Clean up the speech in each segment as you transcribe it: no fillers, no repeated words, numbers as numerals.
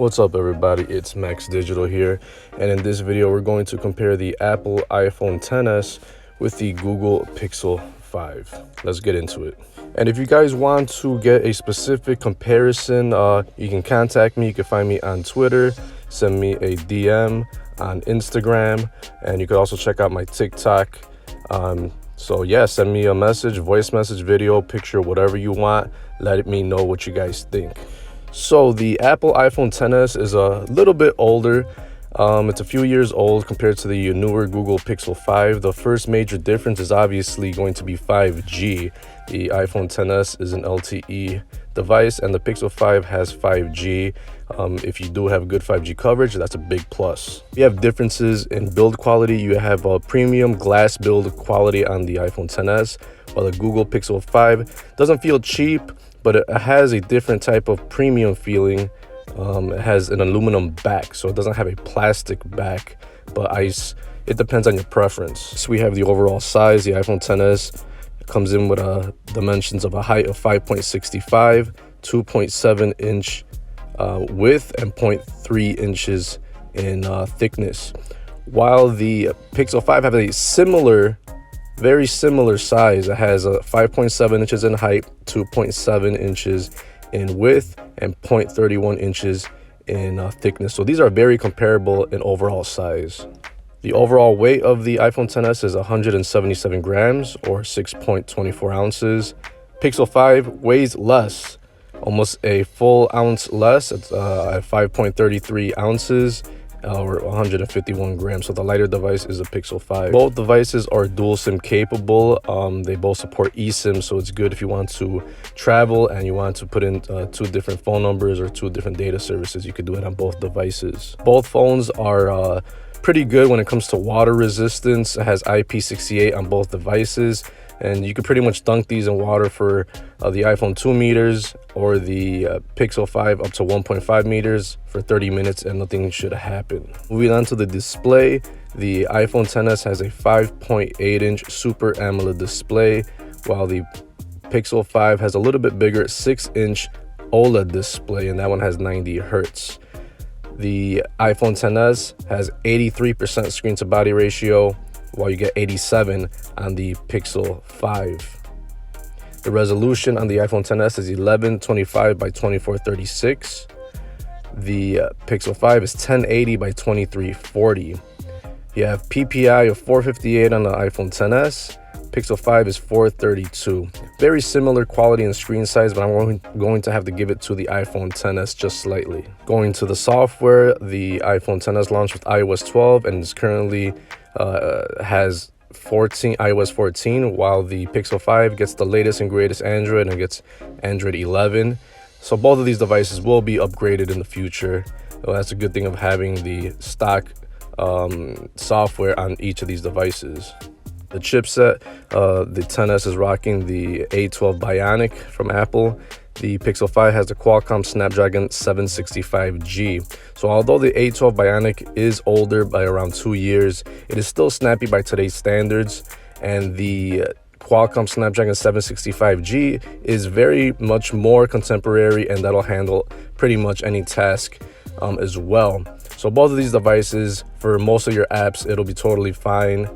What's up everybody, it's itsMaxDigital here, and in this video we're going to compare the Apple iPhone XS with the Google Pixel 5. Let's get into it. And if you guys want to get a specific comparison, you can contact me. You can find me on Twitter, send me a DM on Instagram, and you can also check out my TikTok. So yeah, send me a message, voice message, video, picture, whatever you want. Let me know what you guys think. So the Apple iPhone XS is a little bit older. It's a few years old compared to the newer Google Pixel 5. The first major difference is obviously going to be 5G. The iPhone XS is an LTE device and the Pixel 5 has 5G. If you do have good 5G coverage, that's a big plus. You have differences in build quality. You have a premium glass build quality on the iPhone XS, while the Google Pixel 5 doesn't feel cheap, but it has a different type of premium feeling. It has an aluminum back, so it doesn't have a plastic back, but it depends on your preference. So we have the overall size. The iPhone XS comes in with dimensions of a height of 5.65, 2.7 inch width, and 0.3 inches in thickness, while the Pixel 5 have a very similar size. It has a 5.7 inches in height, 2.7 inches in width, and 0.31 inches in thickness. So these are very comparable in overall size. The overall weight of the iPhone XS is 177 grams or 6.24 ounces. Pixel 5 weighs less, almost a full ounce less. It's at 5.33 ounces. Or 151 grams. So the lighter device is a Pixel 5. Both devices are dual SIM capable. They both support eSIM, so it's good if you want to travel and you want to put in two different phone numbers or two different data services. You could do it on both devices. Both phones are pretty good when it comes to water resistance. It has IP68 on both devices, and you can pretty much dunk these in water for the iPhone 2 meters or the Pixel 5 up to 1.5 meters for 30 minutes and nothing should happen. Moving on to the display, the iPhone XS has a 5.8 inch Super AMOLED display, while the Pixel 5 has a little bit bigger 6 inch OLED display, and that one has 90 hertz. The iPhone XS has 83% screen to body ratio, while you get 87 on the Pixel 5. The resolution on the iPhone XS is 1125 by 2436. The Pixel 5 is 1080 by 2340. You have PPI of 458 on the iPhone XS. Pixel 5 is 432. Very similar quality and screen size, but I'm going to have to give it to the iPhone XS just slightly. Going to the software, the iPhone XS launched with iOS 12 and is currently has iOS 14, while the Pixel 5 gets the latest and greatest Android and gets Android 11. So both of these devices will be upgraded in the future. So that's a good thing of having the stock software on each of these devices. The chipset, the XS is rocking the A12 Bionic from Apple. The Pixel 5 has the Qualcomm Snapdragon 765G. So although the A12 Bionic is older by around 2 years, it is still snappy by today's standards, and the Qualcomm Snapdragon 765G is very much more contemporary, and that'll handle pretty much any task as well. So both of these devices, for most of your apps, it'll be totally fine.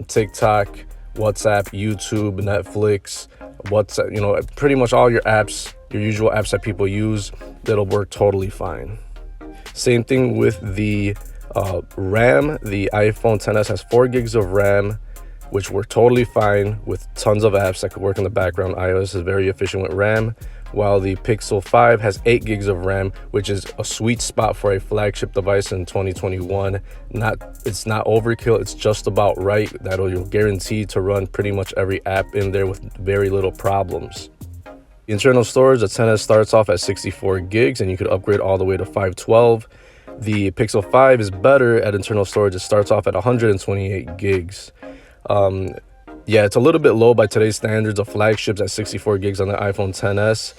TikTok, WhatsApp, YouTube, Netflix, WhatsApp, pretty much all your apps, your usual apps that people use, that'll work totally fine. Same thing with the RAM. The iPhone XS has 4 gigs of RAM, which work totally fine with tons of apps that could work in the background. iOS is very efficient with RAM, while the Pixel 5 has 8 gigs of RAM, which is a sweet spot for a flagship device in 2021. It's not overkill, it's just about right. You'll guarantee to run pretty much every app in there with very little problems. The internal storage, the XS starts off at 64 gigs, and you could upgrade all the way to 512. The Pixel 5 is better at internal storage. It starts off at 128 gigs. Yeah, it's a little bit low by today's standards of flagships at 64 gigs on the iPhone XS.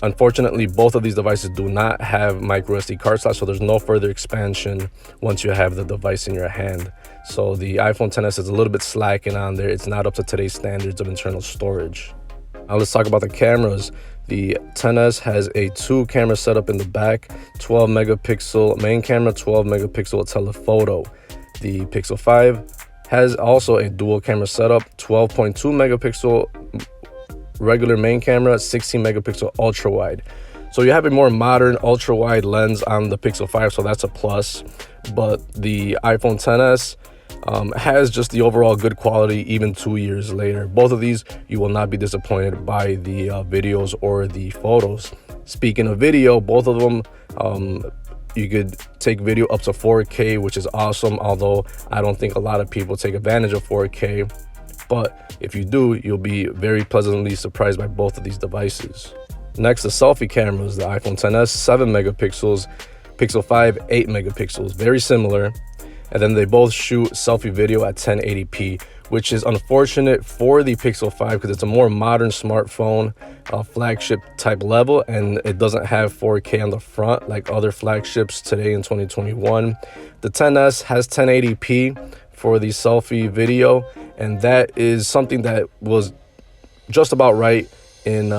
Unfortunately, both of these devices do not have micro SD card slots, so there's no further expansion once you have the device in your hand. So the iPhone XS is a little bit slacking on there. It's not up to today's standards of internal storage. Now let's talk about the cameras. The XS has a 2-camera setup in the back, 12 megapixel main camera, 12 megapixel telephoto. The Pixel 5 has also a dual camera setup, 12.2 megapixel regular main camera, 16 megapixel ultra wide. So you have a more modern ultra wide lens on the Pixel 5, so that's a plus. But the iPhone XS has just the overall good quality even 2 years later. Both of these, you will not be disappointed by the videos or the photos. Speaking of video, both of them, you could take video up to 4K, which is awesome, although I don't think a lot of people take advantage of 4K. But if you do, you'll be very pleasantly surprised by both of these devices. Next, the selfie cameras. The iPhone XS, 7 megapixels, Pixel 5, 8 megapixels, very similar. And then they both shoot selfie video at 1080p, which is unfortunate for the Pixel 5 because it's a more modern smartphone, flagship type level, and it doesn't have 4K on the front like other flagships today in 2021. The XS has 1080p for the selfie video, and that is something that was just about right in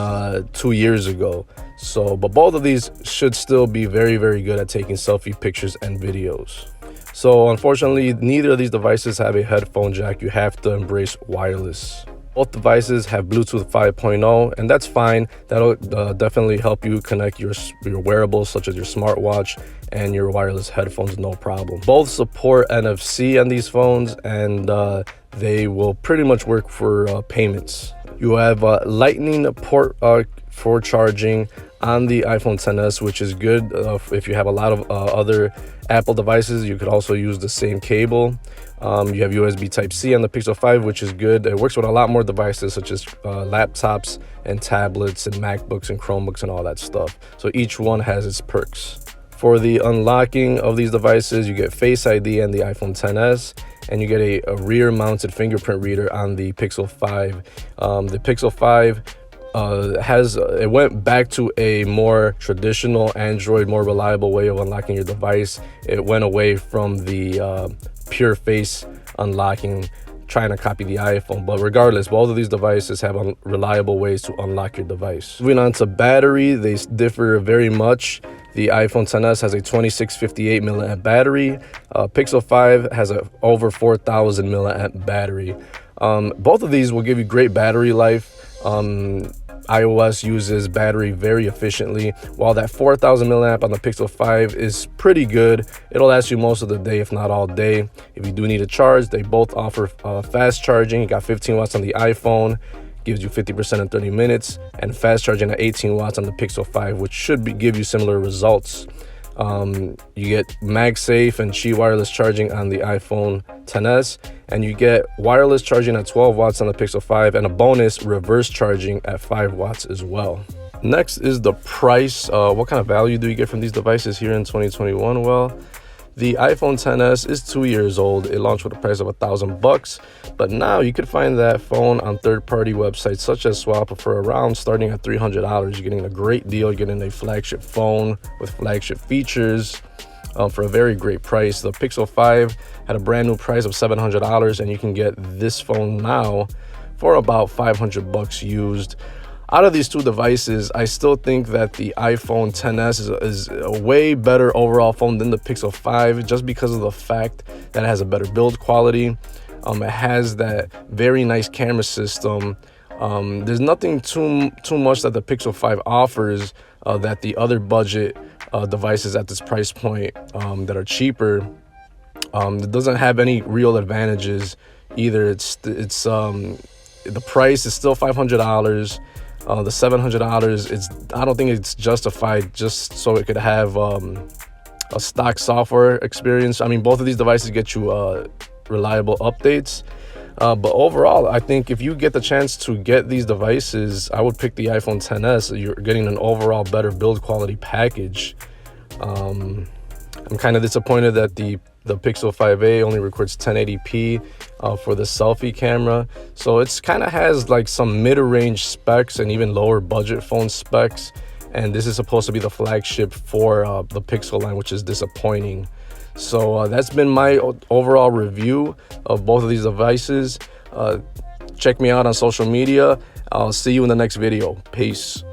2 years ago. So, but both of these should still be very, very good at taking selfie pictures and videos. So unfortunately, neither of these devices have a headphone jack. You have to embrace wireless. Both devices have Bluetooth 5.0, and that's fine. That'll definitely help you connect your wearables, such as your smartwatch and your wireless headphones, no problem. Both support NFC on these phones, and they will pretty much work for payments. You have a Lightning port for charging on the iPhone XS, which is good if you have a lot of other Apple devices. You could also use the same cable. You have USB Type-C on the Pixel 5, which is good. It works with a lot more devices such as laptops and tablets and MacBooks and Chromebooks and all that stuff. So each one has its perks. For the unlocking of these devices, you get Face ID on the iPhone XS, and you get a rear-mounted fingerprint reader on the Pixel 5. The Pixel 5 it went back to a more traditional Android, more reliable way of unlocking your device. It went away from the pure face unlocking, trying to copy the iPhone. But regardless, both of these devices have reliable ways to unlock your device. Moving on to battery, they differ very much. The iPhone XS has a 2658 milliamp battery. Pixel 5 has a over 4000 milliamp battery. Both of these will give you great battery life. iOS uses battery very efficiently, while that 4000 milliamp on the Pixel 5 is pretty good. It'll last you most of the day, if not all day. If you do need a charge, they both offer fast charging. You got 15 watts on the iPhone, gives you 50% in 30 minutes, and fast charging at 18 watts on the Pixel 5, which should give you similar results. You get MagSafe and Qi wireless charging on the iPhone XS, and you get wireless charging at 12 watts on the Pixel 5, and a bonus reverse charging at 5 watts as well. Next is the price. What kind of value do you get from these devices here in 2021? Well, the iPhone XS is 2 years old. It launched with a price of $1,000, but now you could find that phone on third-party websites such as Swapper for around starting at $300. You're getting a great deal. You're getting a flagship phone with flagship features for a very great price. The Pixel 5 had a brand new price of $700, and you can get this phone now for about $500 used. Out of these two devices, I still think that the iPhone XS is a way better overall phone than the Pixel 5, just because of the fact that it has a better build quality. It has that very nice camera system. There's nothing too much that the Pixel 5 offers that the other budget devices at this price point that are cheaper. It doesn't have any real advantages either. The price is still $500. The $700, I don't think it's justified just so it could have a stock software experience. I mean, both of these devices get you reliable updates. But overall, I think if you get the chance to get these devices, I would pick the iPhone XS. You're getting an overall better build quality package. I'm kind of disappointed that the Pixel 5a only records 1080p for the selfie camera. So it's kind of has like some mid-range specs and even lower budget phone specs. And this is supposed to be the flagship for the Pixel line, which is disappointing. So that's been my overall review of both of these devices. Check me out on social media. I'll see you in the next video. Peace.